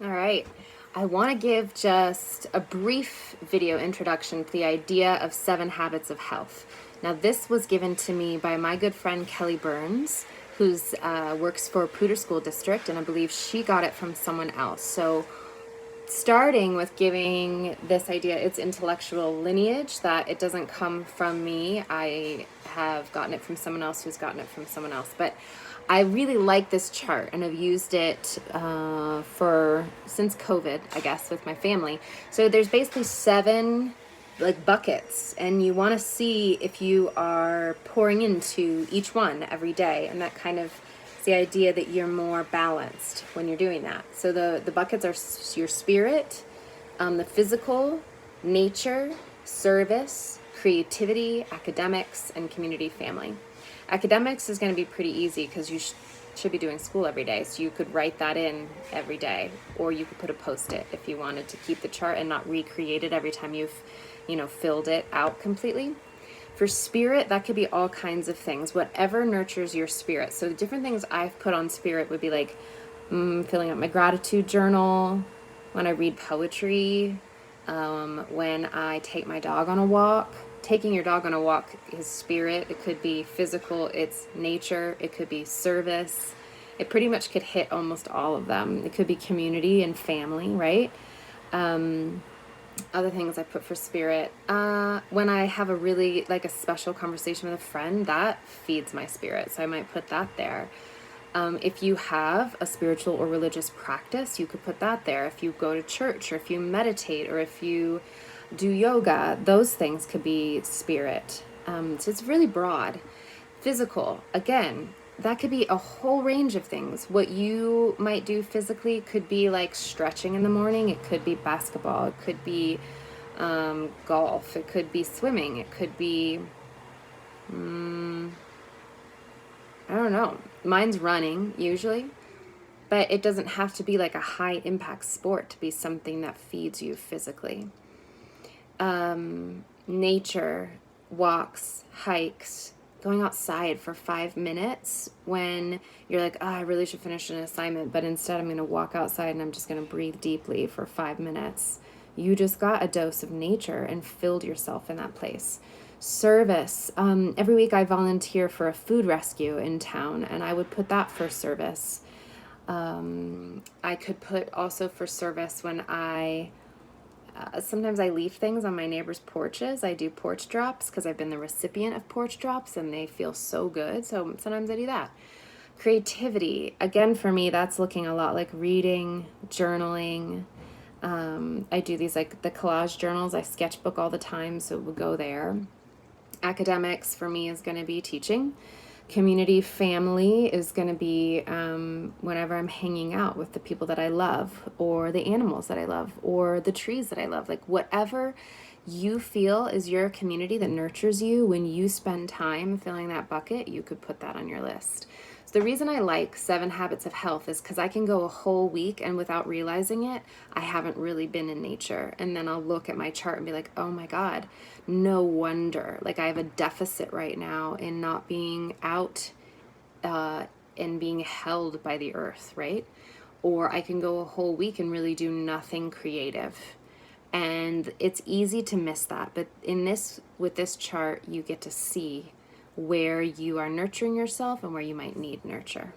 All right. I want to give just a brief video introduction to the idea of 7 habits of health. Now, this was given to me by my good friend Kelly Burns, who's works for Poudre School District, and I believe she got it from someone else. So, starting with giving this idea its intellectual lineage, that it doesn't come from me. I have gotten it from someone else who's gotten it from someone else. But I really like this chart, and I've used it for since COVID, I guess, with my family. So there's basically 7 like buckets, and you want to see if you are pouring into each one every day, and that kind of is the idea that you're more balanced when you're doing that. So the buckets are your spirit, the physical, nature, service, creativity, academics, and community family. Academics is going to be pretty easy because you should be doing school every day, so you could write that in every day, or you could put a post-it if you wanted to keep the chart and not recreate it every time you've filled it out completely. For spirit, that could be all kinds of things, whatever nurtures your spirit. So the different things I've put on spirit would be like filling out my gratitude journal, when I read poetry, when I take my dog on a walk. Taking your dog on a walk is spirit. It could be physical, it's nature, it could be service. It pretty much could hit almost all of them. It could be community and family, right? Other things I put for spirit. When I have a really a special conversation with a friend, that feeds my spirit. So I might put that there. If you have a spiritual or religious practice, you could put that there. If you go to church, or if you meditate, or if you do yoga, those things could be spirit. So it's really broad. Physical, again, that could be a whole range of things. What you might do physically could be like stretching in the morning. It could be basketball. It could be golf. It could be swimming. It could be, I don't know. Mine's running usually, but it doesn't have to be like a high impact sport to be something that feeds you physically. Nature, walks, hikes, going outside for 5 minutes when you're like, oh, I really should finish an assignment, but instead I'm going to walk outside and I'm just going to breathe deeply for 5 minutes. You just got a dose of nature and filled yourself in that place. Service. Every week I volunteer for a food rescue in town, and I would put that for service. I could put also for service when sometimes I leave things on my neighbors' porches. I do porch drops because I've been the recipient of porch drops and they feel so good. So sometimes I do that. Creativity, again, for me, that's looking a lot like reading, journaling. I do these like the collage journals. I sketchbook all the time, so it would go there. Academics for me is going to be teaching. Community family is going to be whenever I'm hanging out with the people that I love, or the animals that I love, or the trees that I love. Like whatever you feel is your community that nurtures you, when you spend time filling that bucket, you could put that on your list. So the reason I like 7 habits of health is because I can go a whole week and without realizing it, I haven't really been in nature. And then I'll look at my chart and be like, oh my God, no wonder. Like I have a deficit right now in not being out and being held by the earth, right? Or I can go a whole week and really do nothing creative. And it's easy to miss that. But with this chart, you get to see where you are nurturing yourself and where you might need nurture.